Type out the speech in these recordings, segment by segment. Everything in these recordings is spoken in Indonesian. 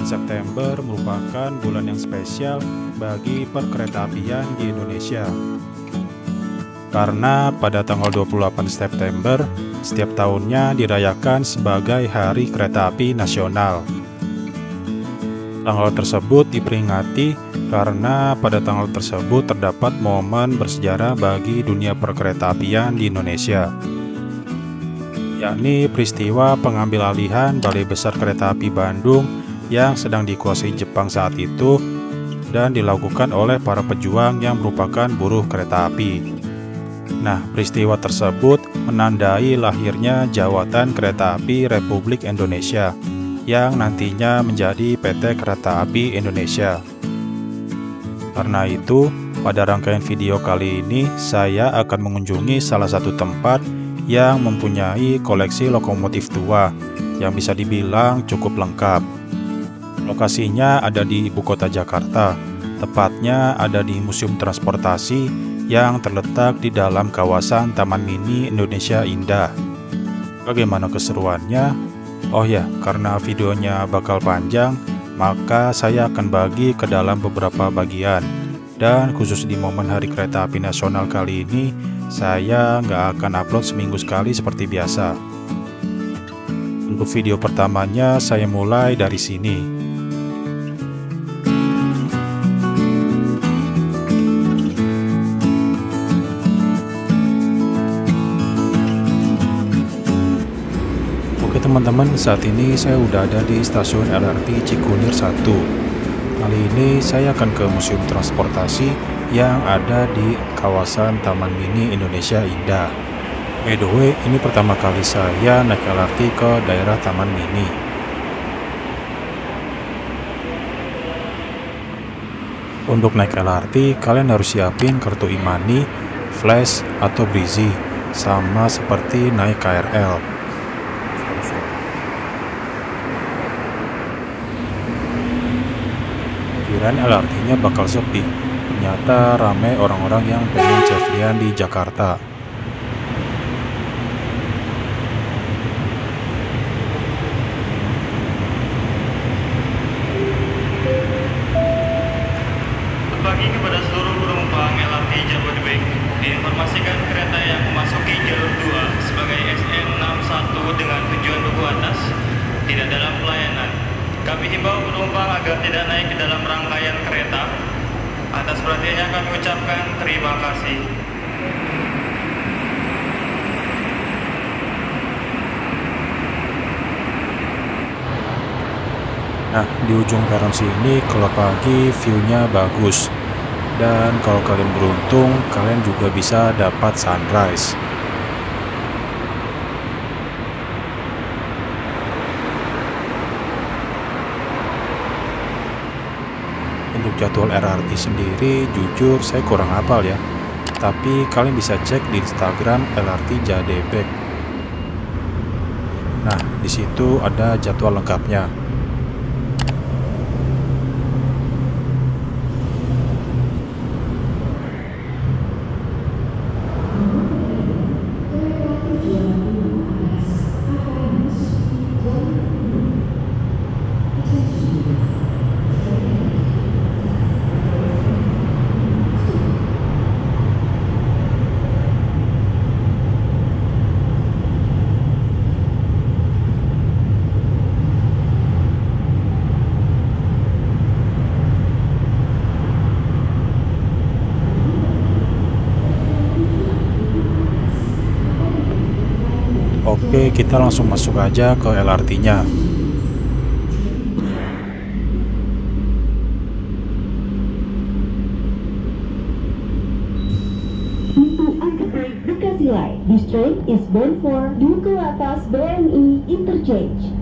September merupakan bulan yang spesial bagi perkeretaapian di Indonesia. Karena pada tanggal 28 September, setiap tahunnya dirayakan sebagai Hari Kereta Api Nasional. Tanggal tersebut diperingati karena pada tanggal tersebut terdapat momen bersejarah bagi dunia perkeretaapian di Indonesia, yakni peristiwa pengambil alihan Balai Besar Kereta Api Bandung yang sedang dikuasai Jepang saat itu dan dilakukan oleh para pejuang yang merupakan buruh kereta api. Nah, peristiwa tersebut menandai lahirnya Jawatan Kereta Api Republik Indonesia yang nantinya menjadi PT Kereta Api Indonesia. Karena itu, pada rangkaian video kali ini saya akan mengunjungi salah satu tempat yang mempunyai koleksi lokomotif tua yang bisa dibilang cukup lengkap. Lokasinya ada di ibu kota Jakarta, tepatnya ada di Museum Transportasi yang terletak di dalam kawasan Taman Mini Indonesia Indah. Bagaimana keseruannya? Oh ya, karena videonya bakal panjang, maka saya akan bagi ke dalam beberapa bagian. Dan khusus di momen Hari Kereta Api Nasional kali ini, saya nggak akan upload seminggu sekali seperti biasa. Untuk video pertamanya, saya mulai dari sini. Oke teman-teman, saat ini saya udah ada di stasiun LRT Cikunir 1. Kali ini saya akan ke Museum Transportasi yang ada di kawasan Taman Mini Indonesia Indah. By the way, ini pertama kali saya naik LRT ke daerah Taman Mini. Untuk naik LRT, kalian harus siapin kartu e-money, flash, atau Brizi, sama seperti naik KRL. Kirain LRT-nya bakal sepi, ternyata ramai orang-orang yang pengen ceflian di Jakarta. Pagi kepada seluruh penumpang LRT Jabodebek, diinformasikan kereta yang memasuki jalur 2 sebagai SN61 dengan tujuan Duku Atas tidak dalam pelayanan. Kami himbau penumpang agar tidak naik ke dalam rangkaian kereta. Atas perhatiannya kami ucapkan terima kasih. Nah, di ujung peron sini kalau pagi view-nya bagus. Dan kalau kalian beruntung, kalian juga bisa dapat sunrise. Untuk jadwal LRT sendiri, jujur saya kurang hafal ya. Tapi kalian bisa cek di Instagram LRT Jadebek. Nah, di situ ada jadwal lengkapnya. Oke, kita langsung masuk aja ke LRT-nya. Pintu angkat naik Bekasi Line. This train is bound for Duku Atas BNI Interchange.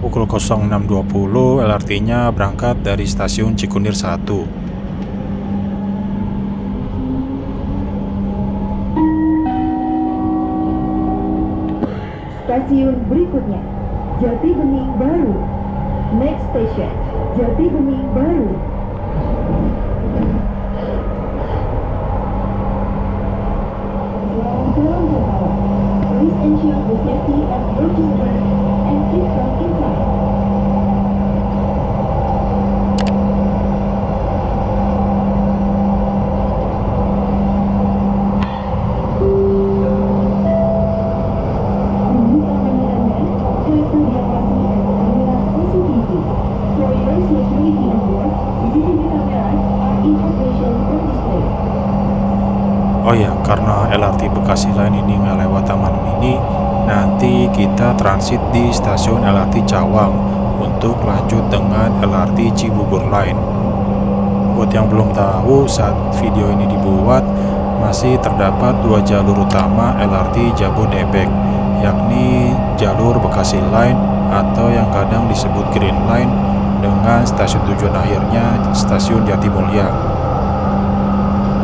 Pukul 06.20 LRT-nya berangkat dari stasiun Cikunir 1. Stasiun berikutnya, Jati Bening Baru. Next station, Jati Bening Baru. Please ensure the safety of your children and keep them inside. Oh ya, karena LRT Bekasi Line ini nggak lewat Taman Mini, nanti kita transit di stasiun LRT Cawang untuk lanjut dengan LRT Cibubur Line. Buat yang belum tahu, saat video ini dibuat masih terdapat dua jalur utama LRT Jabodebek, yakni jalur Bekasi Line atau yang kadang disebut Green Line dengan stasiun tujuan akhirnya stasiun Jatimulya,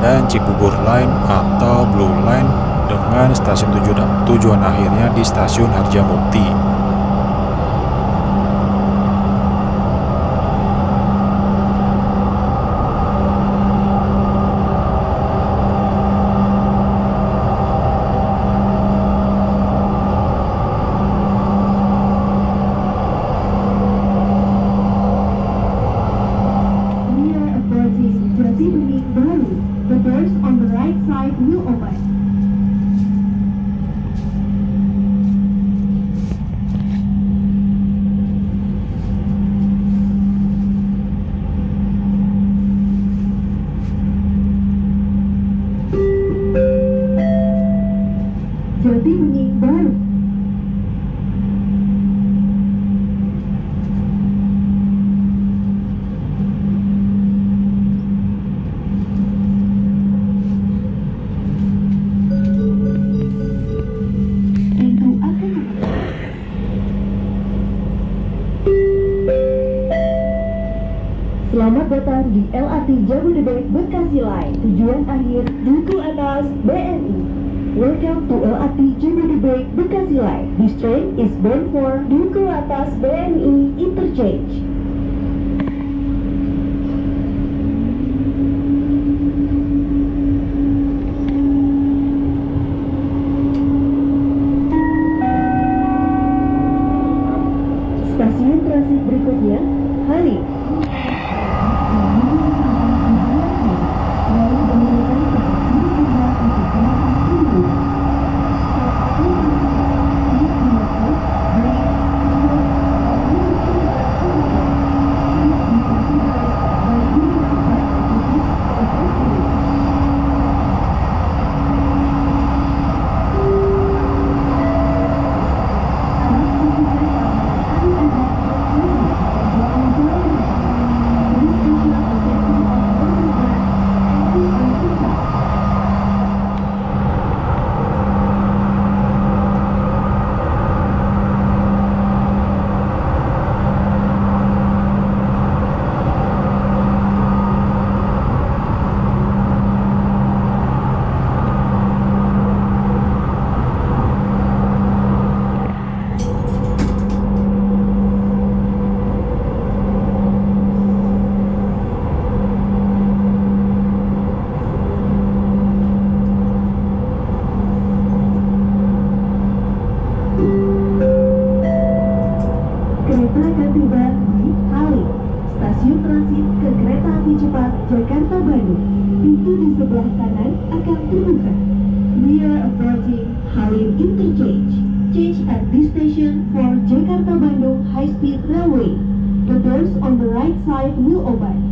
dan Cibubur Line atau Blue Line dengan stasiun tujuan akhirnya di stasiun Harjamukti. The doors on the right side will open. Jati Bening Baru. Selamat datang di LRT Jabodebek Bekasi Line, tujuan akhir Duku Atas BNI. Welcome to LRT Jabodebek Bekasi Line. This train is bound for Duku Atas BNI Interchange. Stasiun transit berikutnya, Halim. Kereta akan tiba di Halim, stasiun transit ke kereta api cepat Jakarta Bandung. Pintu di sebelah kanan akan terbuka. We are approaching Halim Interchange. Change at this station for Jakarta Bandung High Speed Railway. The doors on the right side will open.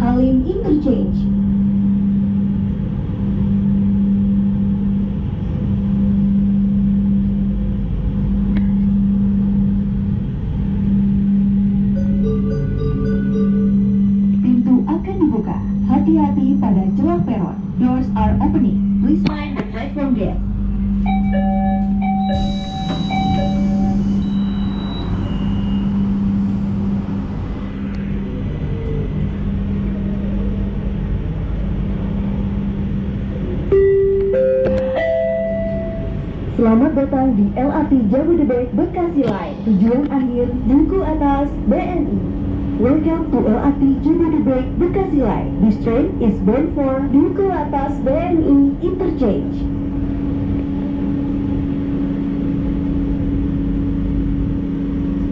Halim Interchange. Pintu akan dibuka. Hati-hati pada celah peron. Doors are opening. Please mind the platform gate. Selamat datang di LRT Jabodebek Bekasi Line, tujuan akhir Duku Atas BNI. Welcome to LRT Jabodebek Bekasi Line. This train is bound for Duku Atas BNI Interchange.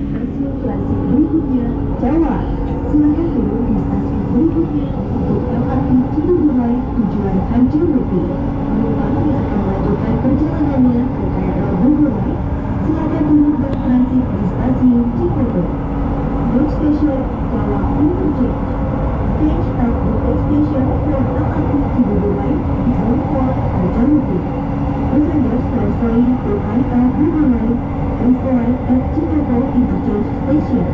Stasiun klasik berikutnya, Cawang. Silakan turun di stasiun berikutnya untuk LRT Cibubur Line tujuan Harjamukti. Penumpang yang akan melanjutkan perjalanannya ke KRL Bogor Line, silakan kereta Bogor Line, please arrive at Cikopo Interchange Station.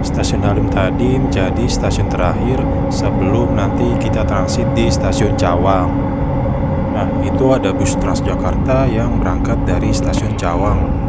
Stasiun Halim tadi menjadi stasiun terakhir sebelum nanti kita transit di stasiun Cawang. Nah, itu ada bus Transjakarta yang berangkat dari stasiun Cawang.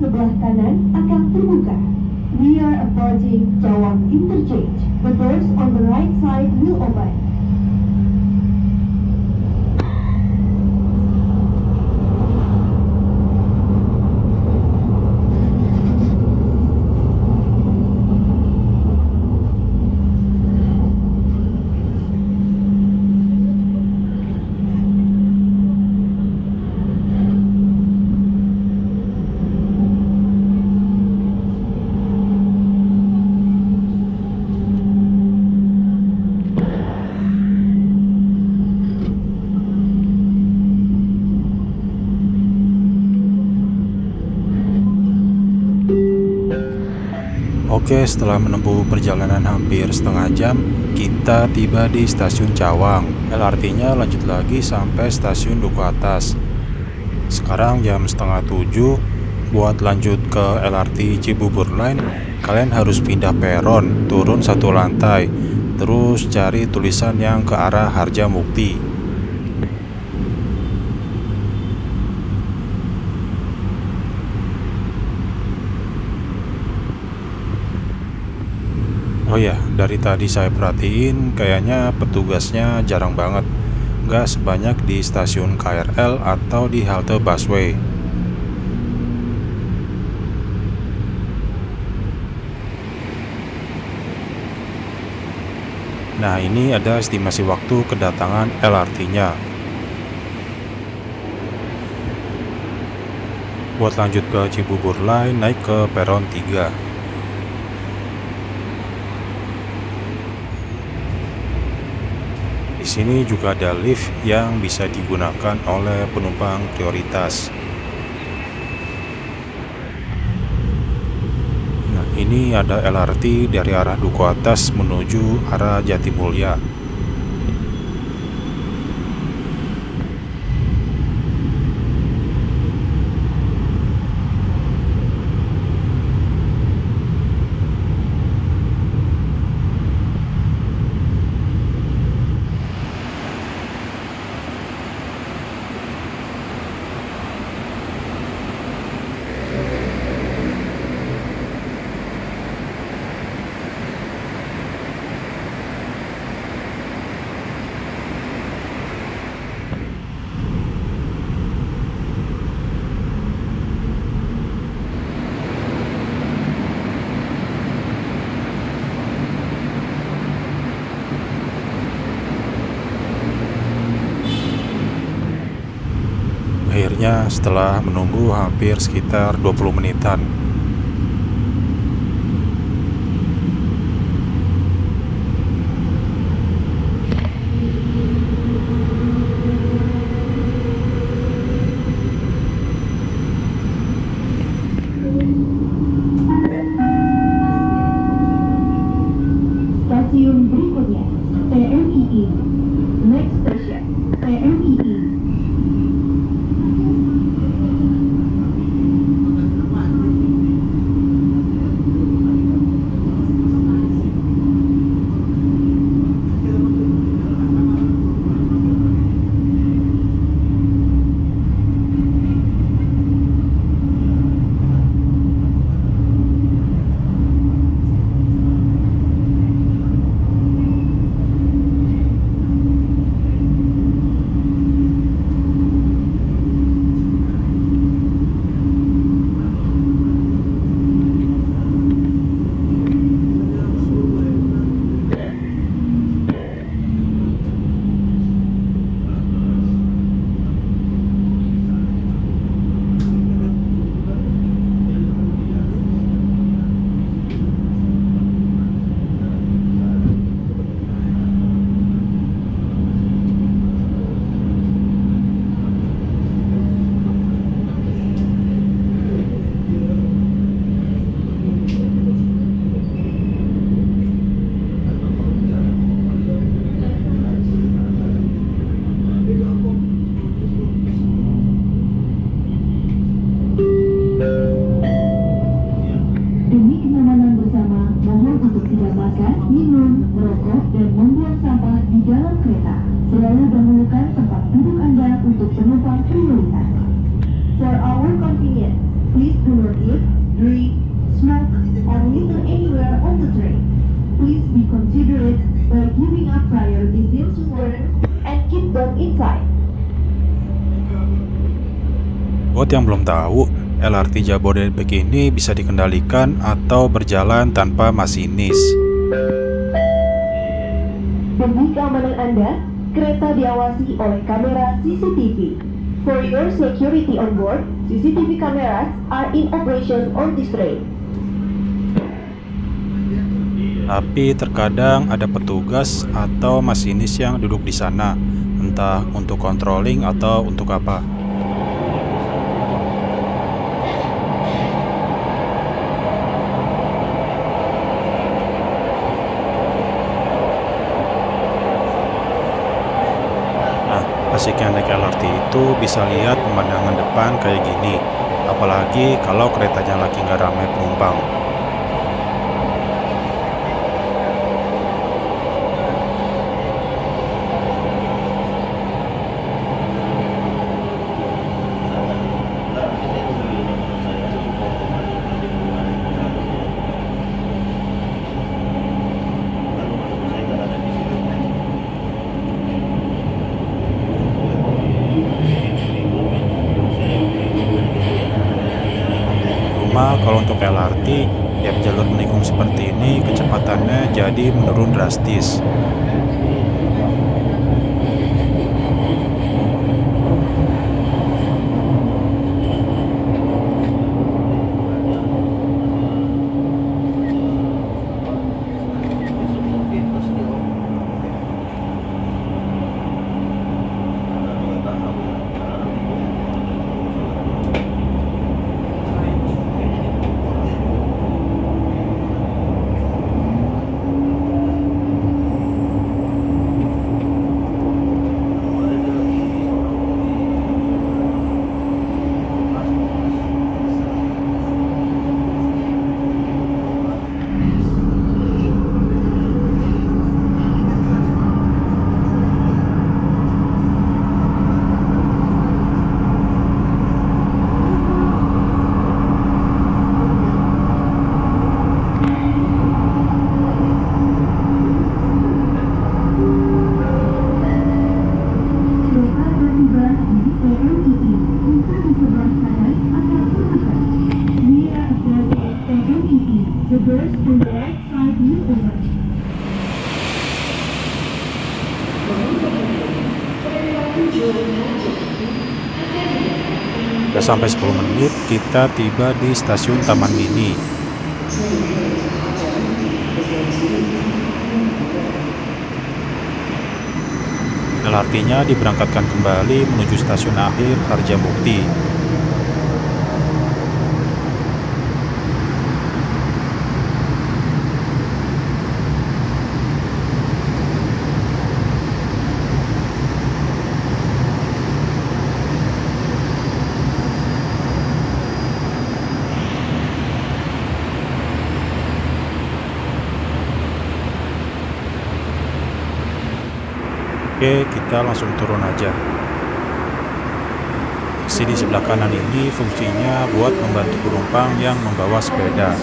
sebelah kanan akan terbuka. We are approaching Cawang Interchange. The doors on the right side will open. Oke, setelah menempuh perjalanan hampir setengah jam, kita tiba di stasiun Cawang. LRT-nya lanjut lagi sampai stasiun Duku Atas. Sekarang jam setengah 7. Buat lanjut ke LRT Cibubur Line, kalian harus pindah peron, turun satu lantai, terus cari tulisan yang ke arah Harjamukti. Oh ya, dari tadi saya perhatiin kayaknya petugasnya jarang banget, nggak sebanyak di stasiun KRL atau di halte busway. Nah, ini ada estimasi waktu kedatangan LRT-nya. Buat lanjut ke Cibubur Line, naik ke peron 3. Di sini juga ada lift yang bisa digunakan oleh penumpang prioritas. Nah, ini ada LRT dari arah Duku Atas menuju arah Jatimulya. Akhirnya setelah menunggu hampir sekitar 20 menitan, Stasiun berikutnya PMII. Next station PMII. giving up priority seats to learn and keep them inside. Buat yang belum tahu, LRT Jabodebek ini bisa dikendalikan atau berjalan tanpa masinis. Demi keamanan Anda, kereta diawasi oleh kamera CCTV. For your security on board, CCTV cameras are in operation on this train. Tapi terkadang ada petugas atau masinis yang duduk di sana, entah untuk controlling atau untuk apa. Asiknya naik LRT itu bisa lihat pemandangan depan kayak gini, apalagi kalau keretanya lagi nggak ramai penumpang. Kalau untuk LRT, tiap jalur menikung seperti ini kecepatannya jadi menurun drastis. Udah sampai 10 menit, kita tiba di stasiun Taman Mini. LRT-nya diberangkatkan kembali menuju stasiun akhir Harjamukti. Oke, kita langsung turun aja. Kursi di sebelah kanan ini fungsinya buat membantu penumpang yang membawa sepeda.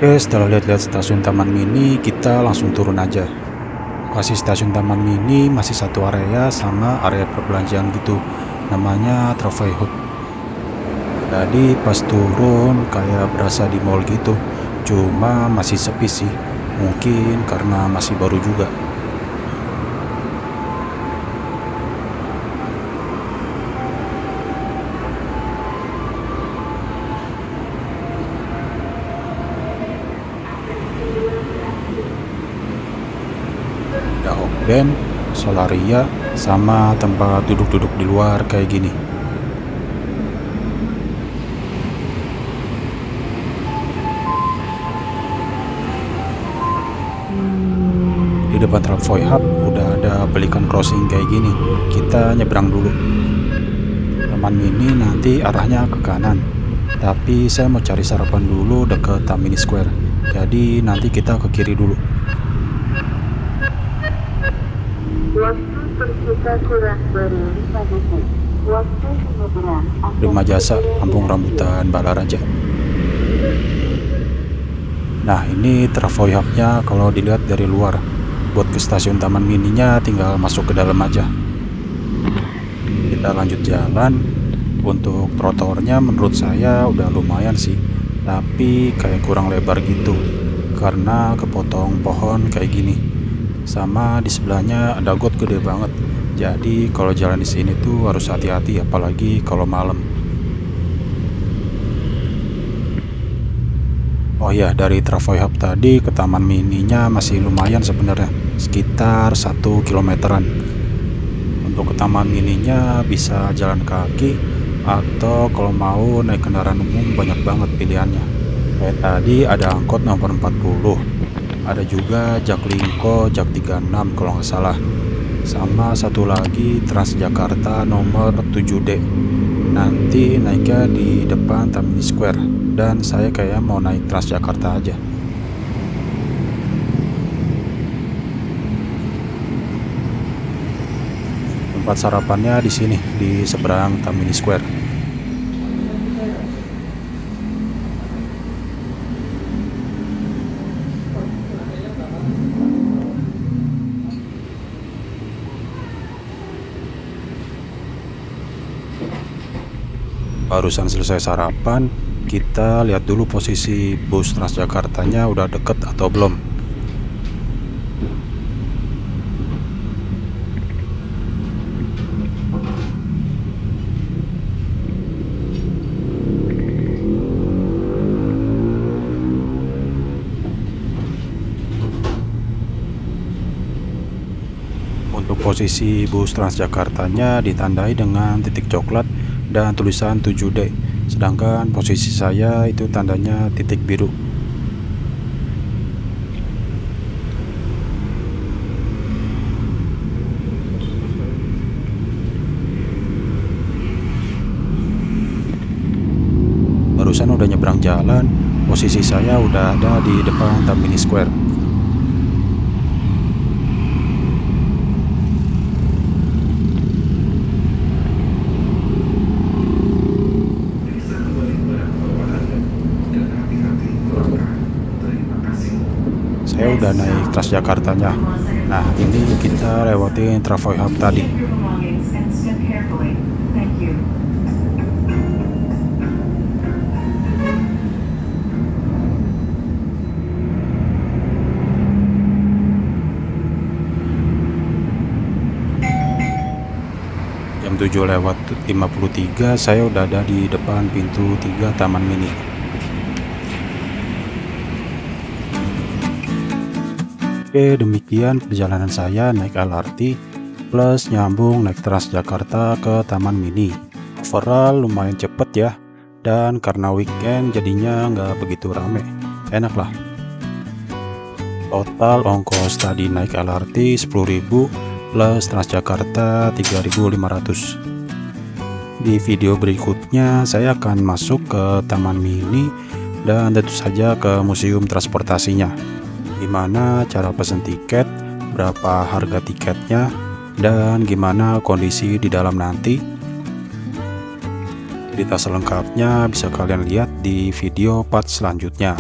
Oke, setelah lihat-lihat stasiun Taman Mini, kita langsung turun aja. Lokasi stasiun Taman Mini masih satu area sama area perbelanjaan gitu, namanya Trophy Hub. Jadi pas turun kayak berasa di mall gitu, cuma masih sepi sih, mungkin karena masih baru juga. band, solaria, sama tempat duduk-duduk di luar kayak gini. Di depan Travoy Hub udah ada pelikan crossing kayak gini. Kita nyebrang dulu. Taman Mini nanti arahnya ke kanan, tapi saya mau cari sarapan dulu deket Tamini Square. Jadi nanti kita ke kiri dulu. Waktu berkita kurang dari 5 detik. Waktu penyeberang Prima Jasa, Kampung Rambutan Balaraja. Nah, ini Travoy Hub-nya kalau dilihat dari luar. Buat ke stasiun Taman Mininya tinggal masuk ke dalam aja. Kita lanjut jalan. Untuk trotoarnya menurut saya udah lumayan sih, tapi kayak kurang lebar gitu karena kepotong pohon kayak gini. Sama di sebelahnya ada got gede banget. Jadi kalau jalan di sini tuh harus hati-hati, apalagi kalau malam. Oh ya, dari Travoy Hub tadi ke Taman Mininya masih lumayan sebenarnya, sekitar 1 kilometeran. Untuk ke Taman Mininya bisa jalan kaki, atau kalau mau naik kendaraan umum banyak banget pilihannya. Kayak tadi ada angkot nomor 40, ada juga Jaklingko Jak 36 kalau nggak salah, sama satu lagi Transjakarta nomor 7D. Nanti naiknya di depan Tamini Square, dan saya kayak mau naik Transjakarta aja. Tempat sarapannya di sini, di seberang Tamini Square. Barusan selesai sarapan, kita lihat dulu posisi bus Transjakartanya udah deket atau belum. Untuk posisi bus Transjakartanya ditandai dengan titik coklat dan tulisan 7D, sedangkan posisi saya itu tandanya titik biru. Barusan udah nyebrang jalan, posisi saya udah ada di depan Tamini Square. Saya udah naik Transjakartanya. Nah, ini kita lewatin Travoy Hub tadi. Jam 7:53 saya udah ada di depan pintu 3 Taman Mini. Oke, demikian perjalanan saya naik LRT plus nyambung naik Transjakarta ke Taman Mini. Overall lumayan cepet ya, dan karena weekend jadinya nggak begitu rame, enak lah. Total ongkos tadi naik LRT 10.000 plus Transjakarta 3.500. Di video berikutnya saya akan masuk ke Taman Mini dan tentu saja ke museum transportasinya, gimana cara pesen tiket, berapa harga tiketnya, dan gimana kondisi di dalam nanti. Cerita selengkapnya bisa kalian lihat di video part selanjutnya.